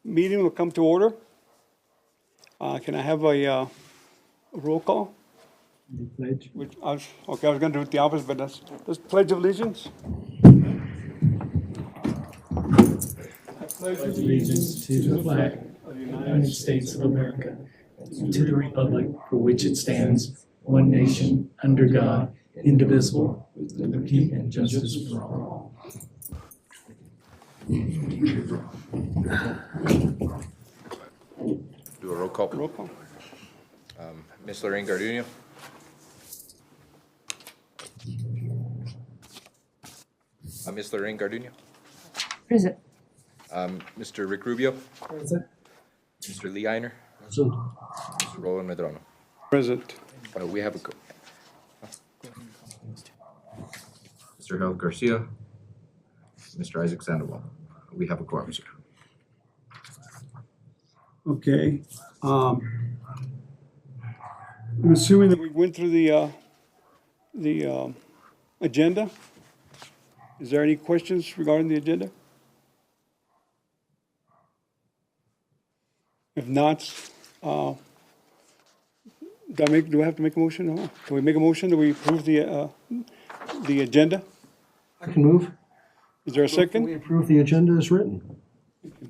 meeting will come to order. Can I have a roll call? Pledge. I was gonna do it the opposite, but let's pledge of allegiance. Pledge allegiance to the flag of the United States of America and to the republic for which it stands, one nation, under God, indivisible, with liberty and justice for all. Do a roll call. Roll call. Ms. Lorraine Garduno. Ms. Lorraine Garduno. Present. Mr. Rick Rubio. Present. Mr. Lee Einer. So, Mr. Roland Medrano. Present. We have a. Mr. Harold Garcia. Mr. Isaac Sandoval. We have a quorum, sir. Okay. I'm assuming that we went through the agenda. Is there any questions regarding the agenda? If not, do I have to make a motion? No. Can we make a motion that we approve the agenda? I can move. Is there a We second? approve the agenda as written.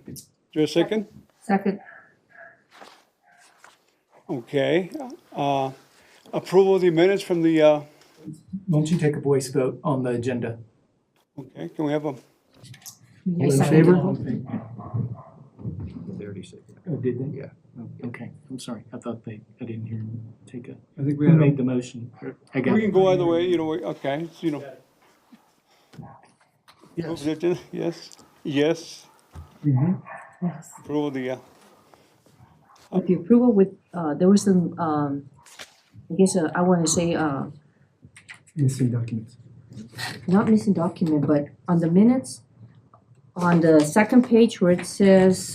Is there a second? Second. Okay. Approval of the minutes from the, won't you take a voice vote on the agenda? okay, can we have a, All in favor? They already said. Oh, did they? Yeah. Oh, okay, I'm sorry. I didn't hear him take a, I think we who had, made the motion? I got we it. can go either way, okay, so, Yes. yes, yes. Mhm. Yes. Approval of the, With the approval with, there was some, I guess, I want to say, Missing documents. not missing document, but on the minutes, on the second page where it says,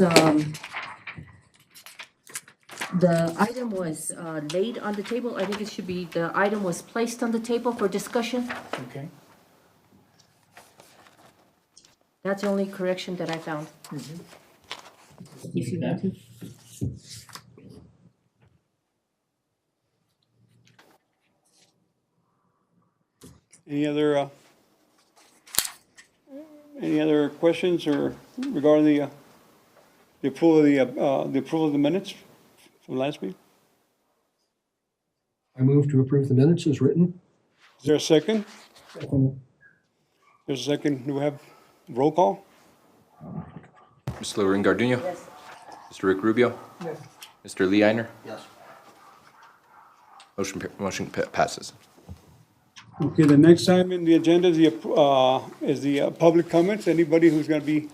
the item was laid on the table, I think it should be, the item was placed on the table for discussion. Okay. That's the only correction that I found. If you want to. any other questions or regarding the approval of the minutes from last week? I move to approve the minutes as written. Is there a second? There's a second. Do we have roll call? Ms. Lorraine Garduno. Yes. Mr. Rick Rubio. Yes. Mr. Lee Einer. Yes. Motion passes. Okay, the next item in the agenda is the public comments. Anybody who's going to be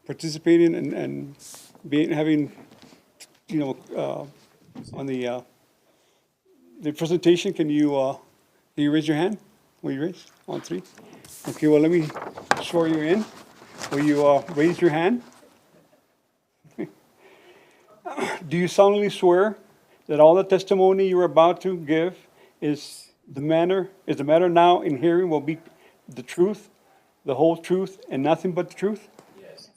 participating and having, on the presentation, can you raise your hand? Will you raise? On three? Okay, well, let me swear you in. Will you raise your hand? Do you solemnly swear that all the testimony you're about to give is the matter now in hearing will be the truth, the whole truth, and nothing but the truth? Yes.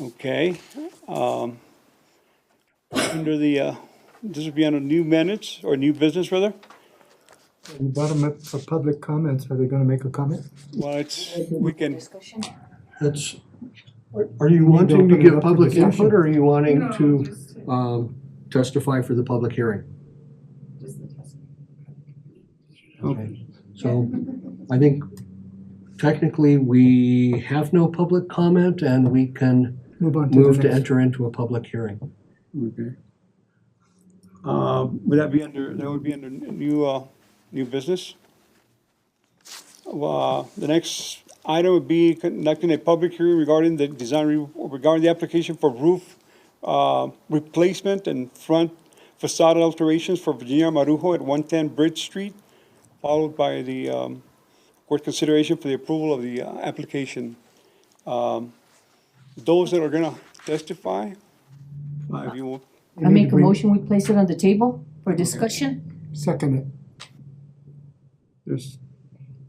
Okay. Under the, this would be under new minutes, or new business, rather? We brought them up for public comments. Are they gonna make a comment? Well, we can, Discussion? That's, are you wanting to open it give up for public discussion. input or are you wanting to testify for the public hearing? Okay, so I think technically we have no public comment and we can Move on to move the to next. enter into a public hearing. okay. Would that would be under new business? The next item would be conducting a public hearing regarding regarding the application for roof replacement and front facade alterations for Virginia Marujo at 110 Bridge Street, followed by the court consideration for the approval of the application. Those that are gonna testify, if you will, I make a motion, we place it on the table for discussion. Second it. There's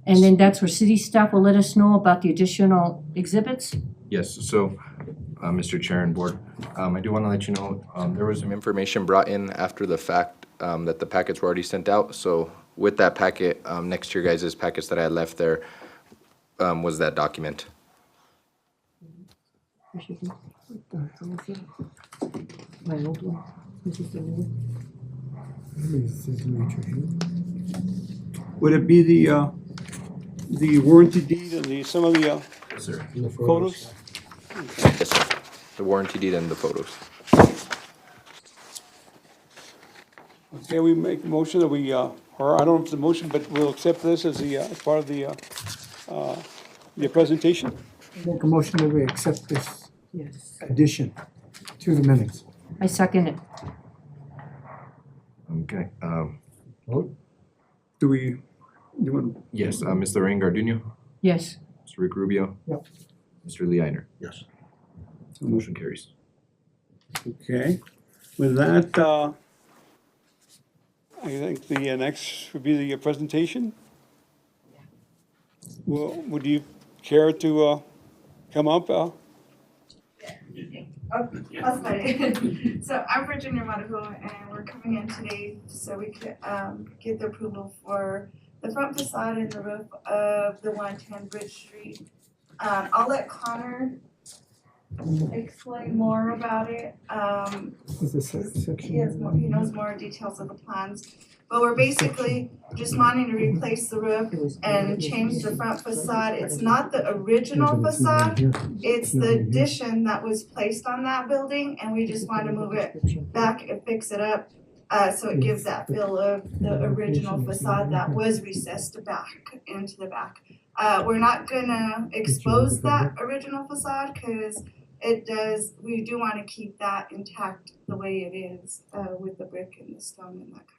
And then that's where city staff will let us know about the additional exhibits? Yes, so, Mr. Chair and Board, I do want to let you know, there was some information brought in after the fact, that the packets were already sent out. So with that packet, next to your guys' packets that I had left there, was that document. What the hell is that? My old one. This is the new one. Maybe it's signature here. Would it be the warranty deed and some of the Yes, sir. In the photos? Yes, sir. The warranty deed and the photos. Okay, we make a motion that we, or I don't know if it's a motion, but we'll accept this as as part of the presentation. Make a motion that we accept this Yes. addition to the minutes. I second it. Okay, Vote? Do we, you want, yes, Ms. Lorraine Garduno, Yes. Mr. Rick Rubio. Yep. Mr. Lee Einer. Yes. Motion carries. okay. With that, I think the next would be the presentation. Well, would you care to come up? Oh, that's funny. So I'm Virginia Madaho, and we're coming in today so we could get the approval for the front facade and the roof of the 110 Bridge Street. I'll let Connor explain more about it. Is this section? He knows more details of the plans. But we're basically just wanting to replace the roof and change the front facade. It's not the original facade. It's the addition that was placed on that building, and we just want to move it back and fix it up, so it gives that feel of the original facade that was recessed back into the back. We're not gonna expose that original facade, cause we do wanna keep that intact the way it is, with the brick and the stone and that kind of thing.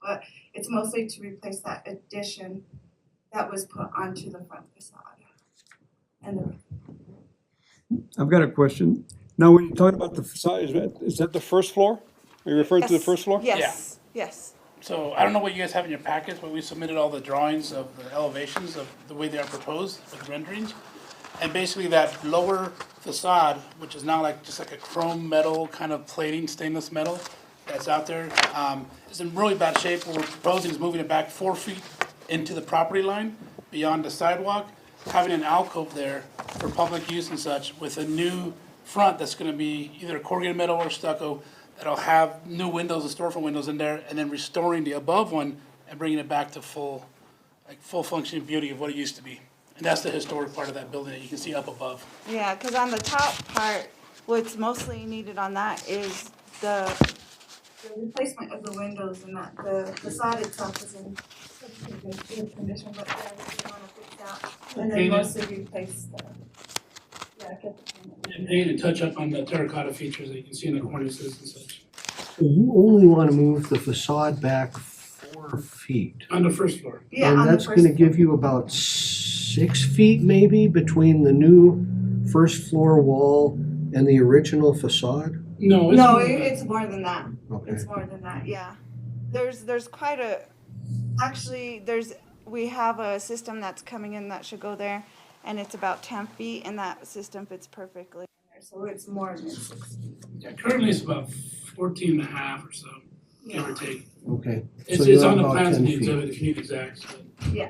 But it's mostly to replace that addition that was put onto the front facade. And I've got a question. Now, when you talk about the facade, is that the first floor? Are you referring to the first floor? Yes, yes. So I don't know what you guys have in your packets, but we submitted all the drawings of the elevations of the way they are proposed with renderings. And basically that lower facade, which is now like, just like a chrome metal kind of plating, stainless metal that's out there, is in really bad shape. What we're proposing is moving it back 4 feet into the property line beyond the sidewalk, having an alcove there for public use and such with a new front that's gonna be either corrugated metal or stucco that'll have new windows and storefront windows in there, and then restoring the above one and bringing it back to full functioning beauty of what it used to be. And that's the historic part of that building that you can see up above. Yeah, because on the top part, what's mostly needed on that is the replacement of the windows, and that the facade itself is in such a good condition, but yeah, we want to fix that. And then Paint it. mostly replace get the paint. And paint and touch up on the terracotta features that you can see in the cornices and such. So you only want to move the facade back 4 feet. On the first floor. Yeah, And on the that's first going to floor. give you about 6 feet maybe between the new first floor wall and the original facade? No, No, more than that. it's more than that. Okay. It's more than that, yeah. There's quite a, actually, we have a system that's coming in that should go there, and it's about 10 feet, and that system fits perfectly in there, so it's more than 6 feet. Yeah, currently it's about 14 and a half or so, give or take. Okay. It's, So it's you're on the about plans 10 in the feet. exhibit if you need exacts, but Yeah.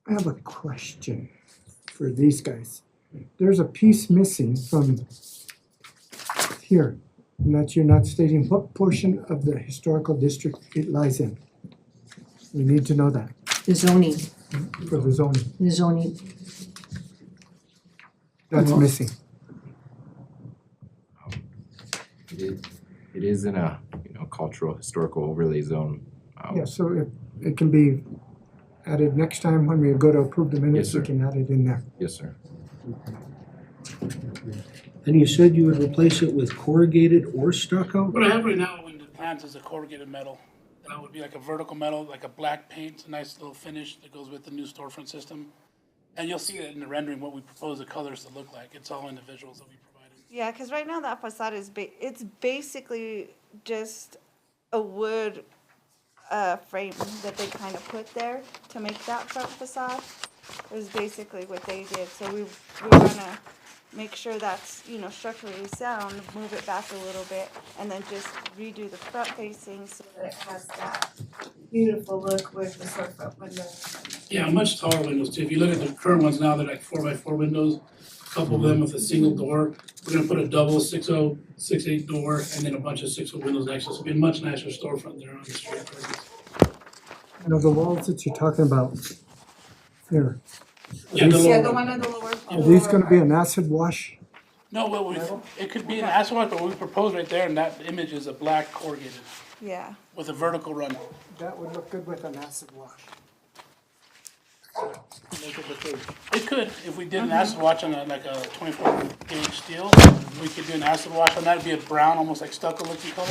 I have a question for these guys. There's a piece missing from here, and that you're not stating what portion of the historical district it lies in. We need to know that The zoning, for the zoning. That's missing. It is in a, cultural, historical overlay zone. Yeah, so it can be added next time when we go to approve the minutes, Yes, we sir. can add it in there. Yes, sir. And you said you would replace it with corrugated or stucco? what I have right now in the plans is a corrugated metal. That would be like a vertical metal, like a black paint, it's a nice little finish that goes with the new storefront system. And you'll see it in the rendering, what we propose the colors to look like. It's all in the visuals that we provided. Yeah, because right now that facade is, it's basically just a wood frame that they kind of put there to make that front facade. Is basically what they did. So we wanna make sure that's, you know, structurally sound, move it back a little bit, and then just redo the front facing so that it has that beautiful look with the storefront windows. Yeah, much taller windows too. If you look at the current ones now, they're like 4x4 windows, a couple of them with a single door. We're gonna put a double 6.0, 6.8 door, and then a bunch of 6.0 windows next to it. So it'll be a much nicer storefront there on the street. You know, the walls that you're talking about here, Yeah, the Yeah, lower the one. one on the lower. are these gonna be an acid wash? No, it could be an asphalt, but we proposed right there, and that image is a black corrugated Yeah. with a vertical run. That would look good with an acid wash. Make it look good. It could, if we did an acid wash on like a 24 gauge steel, we could do an acid wash on that. It'd be a brown, almost like stucco looking color.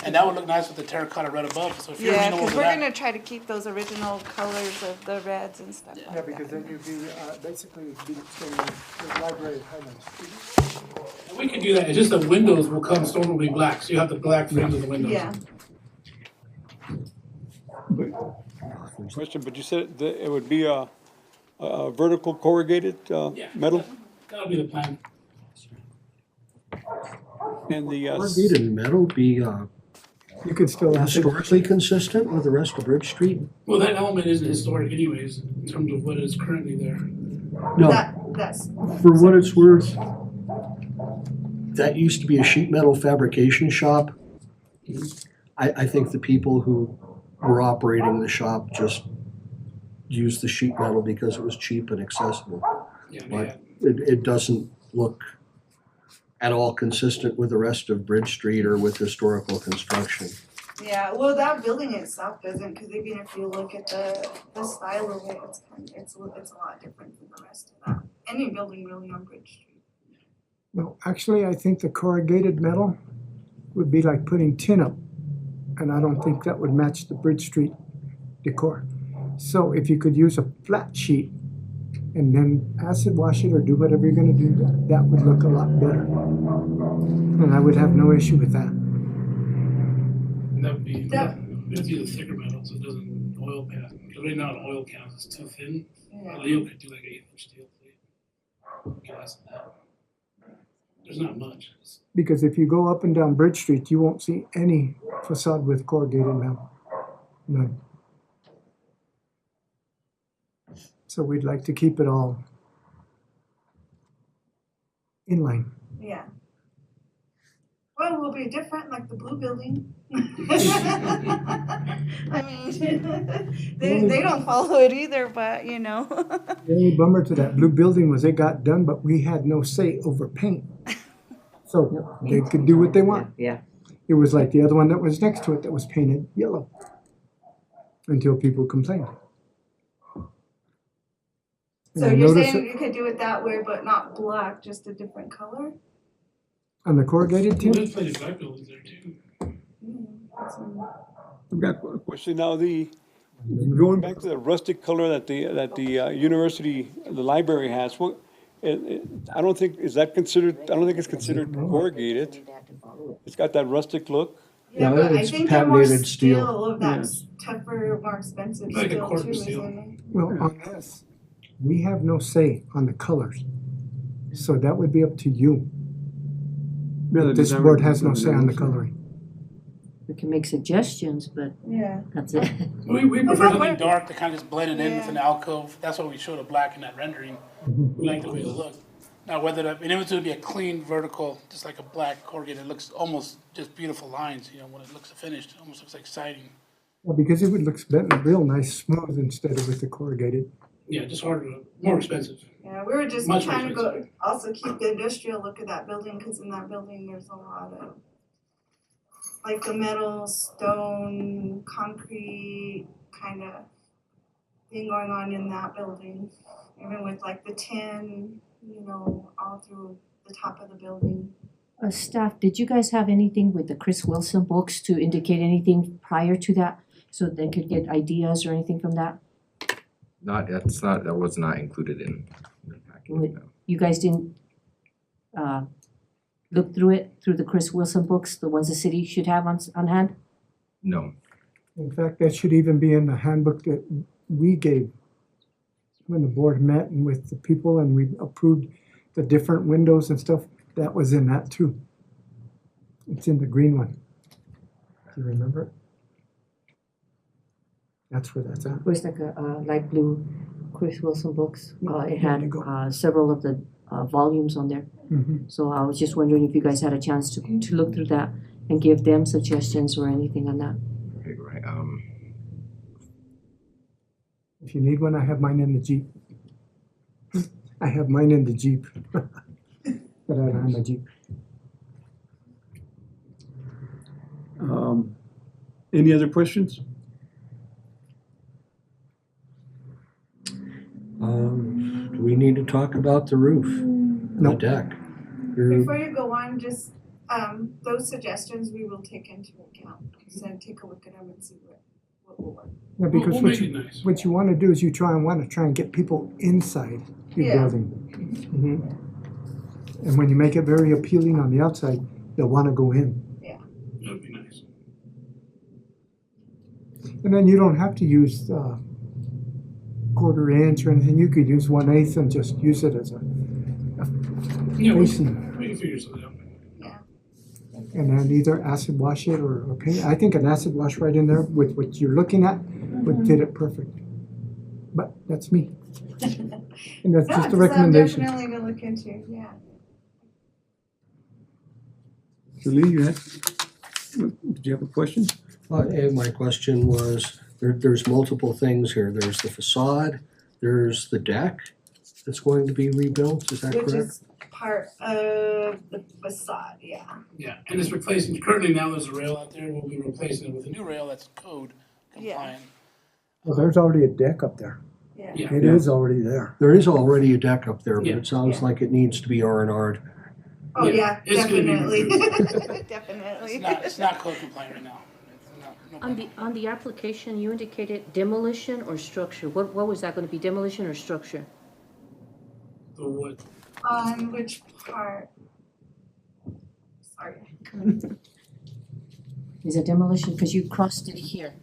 And that would look nice with the terracotta red above. So if you're Yeah, amenable because to we're that, gonna try to keep those original colors of the reds and stuff Yeah, like because that. then you'd be, basically be saying the library highlights. we could do that. It's just the windows will come, stone will be black. So you have the black frames of the windows. Yeah, Question, but you said that it would be a vertical corrugated Yeah. metal? That'll be the plan. And the, Corrugated metal be You could still acid. historically consistent with the rest of Bridge Street? Well, that element isn't historic anyways, in terms of what is currently there. No, that's, for what it's worth, that used to be a sheet metal fabrication shop. I think the people who were operating the shop just used the sheet metal because it was cheap and accessible. Yeah, But it doesn't look at all consistent with the rest of Bridge Street or with historical construction. yeah, well, that building itself doesn't, because even if you look at the style of it, it's a lot different than the rest of that. Any building really on Bridge Street. No, actually, I think the corrugated metal would be like putting tin up. And I don't think that would match the Bridge Street decor. So if you could use a flat sheet and then acid wash it or do whatever you're gonna do, that would look a lot better. And I would have no issue with that. And that would be, That- it'd be the thicker metal, so it doesn't oil pass. Because right now an oil count is too thin. Yeah. Leo could do like an 8-inch steel plate. Gas that. There's not much. Because if you go up and down Bridge Street, you won't see any facade with corrugated metal. None. So we'd like to keep it all in line. Yeah. Well, we'll be different, like the blue building. I mean, they don't follow it either, but you know. The only bummer to that blue building was it got done, but we had no say over paint. So they could do what they want. Yeah. It was like the other one that was next to it that was painted yellow. Until people complained. And So I you're noticed saying it you could do it that way, but not black, just a different color? on the corrugated tin? There's plenty of black buildings there too. I've got a question now, going back to the rustic color that the university, the library has, what, I don't think, is that considered, I don't think it's considered corrugated. It's got that rustic look. Yeah, No, but I it's think they're more patented steel. steel of that tougher, more expensive Like a steel quarter too, steel. isn't it? Well, on this, we have no say on the colors. So that would be up to you. This board has no say on the coloring. We can make suggestions, but Yeah. that's it. We prefer that something work? dark to kind of just blend it in with Yeah. an alcove. That's why we showed a black in that rendering. We like the way it looked. Now, whether that, and it was gonna be a clean vertical, just like a black corrugated, it looks almost just beautiful lines, you know, when it looks finished, it almost looks like siding. Well, because it would look real nice, smooth instead of with the corrugated. Yeah, just harder, more expensive. Yeah, we were just Much trying to more go, also keep the industrial look of that building, cause in that building, there's a lot of, like the metal, stone, concrete kind of thing going on in that building. Even with like the tin, you know, all through the top of the building. Staff, did you guys have anything with the Chris Wilson books to indicate anything prior to that? So they could get ideas or anything from that? That was not included in the package, no. You guys didn't look through it, through the Chris Wilson books, the ones the city should have on hand? No. In fact, that should even be in the handbook that we gave when the board met and with the people and we approved the different windows and stuff. That was in that too. It's in the green one. Do you remember it? That's where that's at. It was like a light blue Chris Wilson books. It There had you go. several of the volumes on there. Mhm. So I was just wondering if you guys had a chance to look through that and give them suggestions or anything on that. Right, If you need one, I have mine in the Jeep. I have mine in the Jeep. But I don't have my Jeep. Any other questions? Do we need to talk about the roof and the Nope. deck? Before you go on, just, those suggestions we will take into account, so then take a look at them and see what will work. Yeah, because We'll make it nice. what you wanna do is you wanna try and get people inside your Yeah. building. Mhm. And when you make it very appealing on the outside, they'll wanna go in. That would be nice. And then you don't have to use quarter inch or anything, you could use 1/8 and just use it as a Yeah, we facing. can figure something out. And then either acid wash it or paint. I think an acid wash right in there with what you're looking at would fit it perfect. But that's me. And that's just a recommendation. Definitely to look into, yeah. Julie, did you have a question? And my question was, there's multiple things here. There's the facade, there's the deck that's going to be rebuilt, is that Which correct? is part of the facade, yeah. Yeah, and it's replacing, currently now there's a rail out there, we'll be replacing it with a new rail that's code compliant. Well, there's already a deck up there. Yeah. Yeah. It is already there. There is already a deck up there, but Yeah. it sounds Yeah. like it needs to be R&R'd. Oh, Yeah, yeah, it's gonna be definitely. It's Definitely. not code compliant right now. It's not, no. On the application, you indicated demolition or structure. What was that gonna be, demolition or structure? The wood. On which part? Sorry. Is it demolition? Because you crossed it here.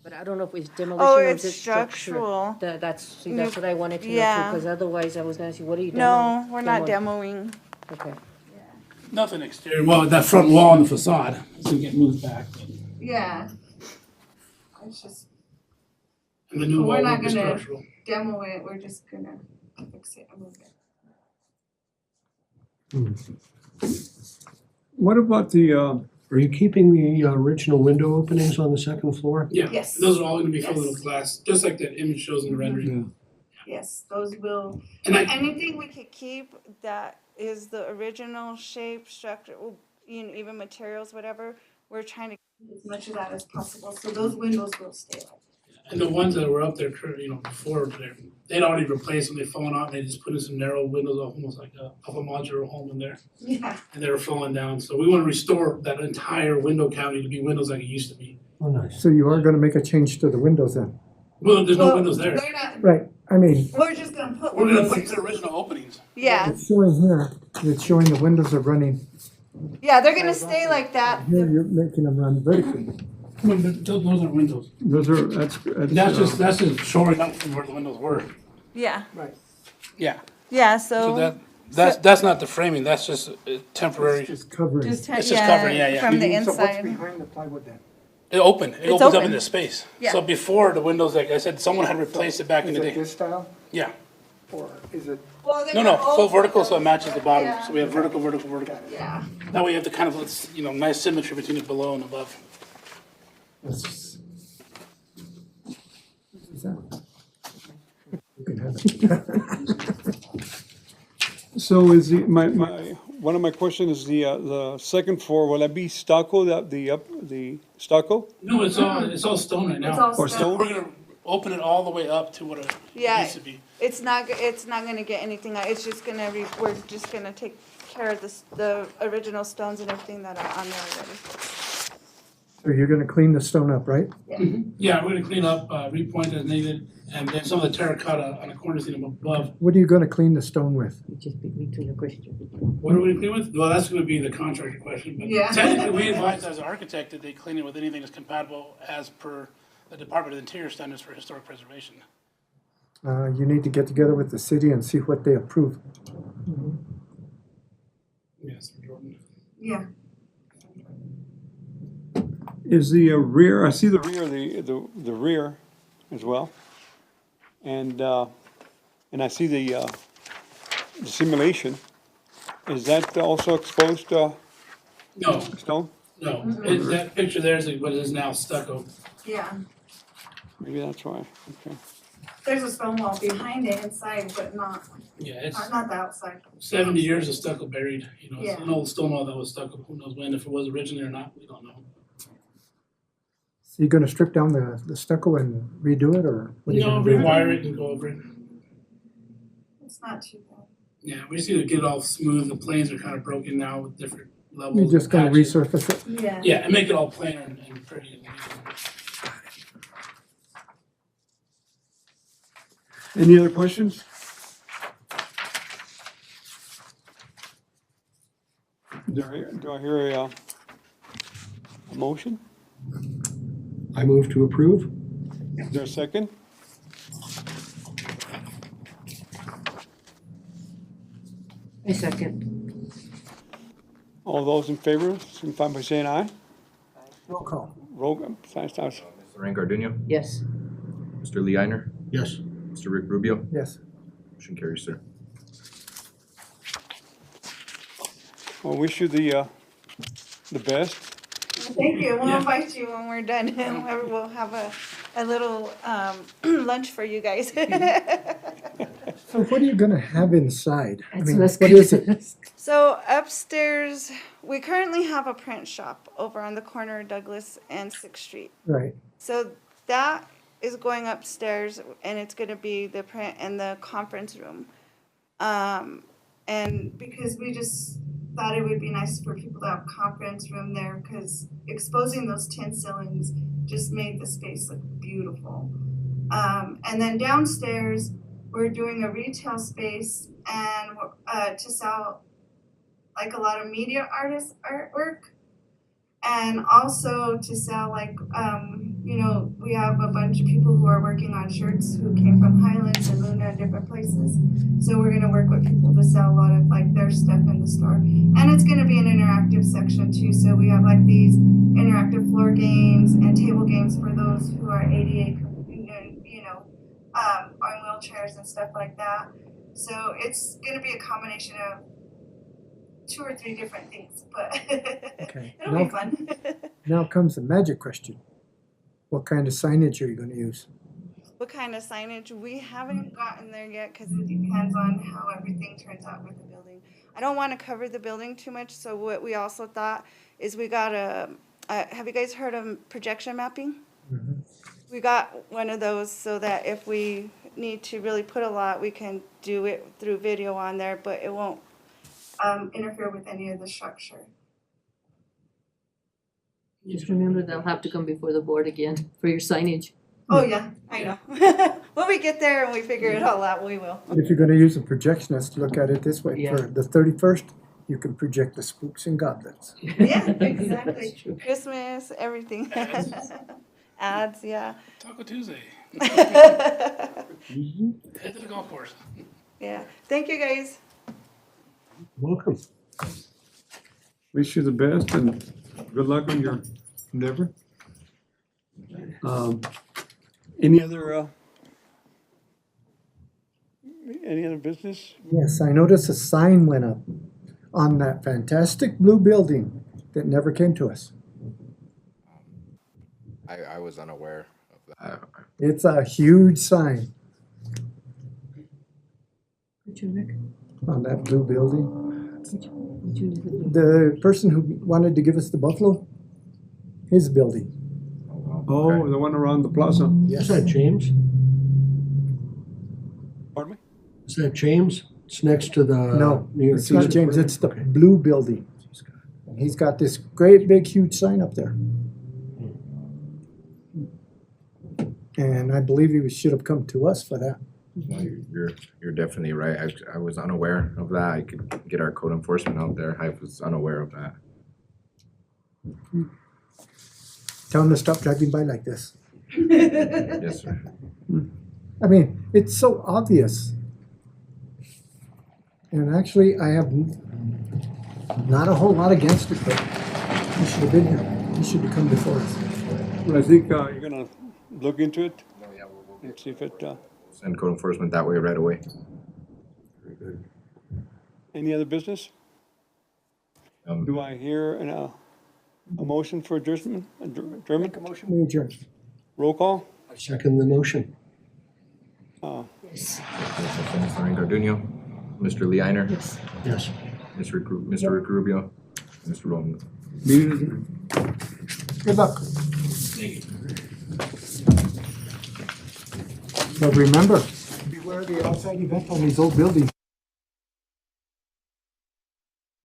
But I don't know if it's demolition Oh, or it's is it structure. structural. That's what I wanted to know too, Yeah. because otherwise I was gonna say, what are you No, demoing? we're not Demoing. demoing. Okay. Nothing exterior, well, that front wall and the facade, is gonna get moved back. Yeah. It's just And the new But we're wall not will be gonna- structural. demo it, we're just gonna fix it and move it. What about the, Are you keeping the original window openings on the second floor? Yeah, Yes. those are all gonna be filled Yes. with glass, just like that image shows in the rendering. Yes, those will, And I, Anything we could keep that is the original shape, structure, even materials, whatever, we're trying to. as much of that as possible, so those windows will stay like. and the ones that were up there, before, they'd already replaced them, they'd fallen off, they just put in some narrow windows, almost like a modular home in there. Yeah. And they were falling down, so we wanna restore that entire window county to be windows like it used to be. Oh, nice. So you are gonna make a change to the windows then? Well, there's no Well, windows there. They're not, Right, I mean, we're just gonna put We're gonna windows. fix the original openings. Yeah, it's showing here, it's showing the windows are running. yeah, they're gonna stay like that. Here you're making them run vertically. Well, those aren't windows. those are, that's. That's just shoring up from where the windows were. Yeah, Yeah, yeah, so so. that's not the framing, that's just temporary. It's covering. Just, It's just covering, yeah, yeah. From the So what's inside. behind the plywood then? It opened, it It's opens up open. into space. Yeah. So before, the windows, like I said, someone had replaced it back in Is the it day. this style Yeah, or is it? Well, they're no, gonna full open vertical, so it those matches the bottom, windows, so we have vertical, vertical, vertical. Yeah. That way you have the kind of, nice symmetry between the below and above. Is that? You can have it. So is one of my questions is the second floor, will that be stucco, the stucco? No, it's all stone right now. It's all Or stone. We're gonna open it all the way up to what it Yeah. used to be. It's not gonna get anything, it's just gonna, we're just gonna take care of the original stones and everything that are on there already. So you're gonna clean the stone up, right? Yeah, we're gonna clean up, repoint as needed, and then some of the terracotta on the corners in above. What are you gonna clean the stone with? You just beat me to the question. What are we gonna clean with? Well, that's gonna be the contractor question, but Yeah. technically, we advise as an architect that they clean it with anything that's compatible as per the Department of Interior standards for historic preservation. You need to get together with the city and see what they approve. Yes, Jordan. Yeah, Is the rear, I see the rear, the rear as well. And I see the simulation. Is that also exposed No, stone? no, that picture there is what is now stucco. yeah. Maybe that's why, okay. There's a stone wall behind it inside, but not, Yeah, it's not the outside. 70 years of stucco buried, you know, it's Yeah. an old stone wall that was stucco, who knows when, if it was originally or not, we don't know. So you're gonna strip down the stucco and redo it, or? what are you No, gonna do? rewire it and go over it. It's not too bad. Yeah, we just need to get it all smooth, the planes are kind of broken now with different levels. You're just gonna patches. resurface it? Yeah. Yeah, and make it all plainer and pretty. Any other questions? Do I hear a motion? I move to approve. Is there a second? A second. All those in favor, signify by saying aye. Roll call. Roll, sign starts. Mr. Lorraine Cardenio, Yes. Mr. Lee Einer, Yes. Mr. Rick Rubio, Yes. motion carries, sir. Well, wish you the best. Thank you. We'll Yeah. invite you when we're done. We'll have a little lunch for you guys. So what are you gonna have inside? I That's mean, less what is it? good. So upstairs, we currently have a print shop over on the corner of Douglas and 6th Street. Right, So that is going upstairs and it's gonna be the print and the conference room. And Because we just thought it would be nice for people to have conference room there, because exposing those tin ceilings just made the space look beautiful. And then downstairs, we're doing a retail space and to sell like a lot of media artist artwork, and also to sell like you know, we have a bunch of people who are working on shirts who came from Highlands and Luna and different places. So we're gonna work with people to sell a lot of like their stuff in the store. And it's gonna be an interactive section too. So we have like these interactive floor games and table games for those who are ADA, you know, on wheelchairs and stuff like that. So it's gonna be a combination of 2 or 3 different things, but okay. it'll be fun. Now comes the magic question. What kind of signage are you gonna use? what kind of signage? We haven't gotten there yet because It depends on how everything turns out with the building. I don't want to cover the building too much, so what we also thought is we got have you guys heard of projection mapping? Mhm. We got one of those so that if we need to really put a lot, we can do it through video on there, but it won't. interfere with any of the structure. Just remember, they'll have to come before the board again for your signage. Oh, yeah, I know. When we get there and we figure it all out, we will. If you're gonna use a projectionist, look at it this way. Yeah. For the 31st, you can project the spooks and goblins. Yeah, exactly. That's true. Christmas, everything. Ads, yeah. Taco Tuesday, Yeah. head to the golf course. Thank you, guys. Welcome. Wish you the best and good luck on your endeavor. Any other business? Yes, I noticed a sign went up on that fantastic blue building that never came to us. I was unaware of that. It's a huge sign Richard, Rick, on that blue building. would you leave it? The person who wanted to give us the buffalo, his building. Oh, the one around the plaza. Is that James? Pardon me? Is that James? It's next to the. No, New York it's not Caesar James, Square? it's the Okay. blue building. And he's got this great big huge sign up there. And I believe he should have come to us for that. No, you're definitely right. I was unaware of that. I could get our code enforcement out there. I was unaware of that. Tell him to stop driving by like this. Yes, sir. I mean, it's so obvious. And actually, I have not a whole lot against it, but he should have been here. He should have come before us. Well, I think you're gonna look into it No, yeah, we'll and see if it, send code enforcement that way right away. any other business? Do I hear a motion for adjournment? Adjournment? We adjourn. Roll call? I second the motion. Ms. Lorraine Garduno, Mr. Lee Einer, Yes. Yes. Mr. Rick Rubio, Mr. Roman. Meeting adjourned. Good luck. But remember, beware of the outside event on these old buildings.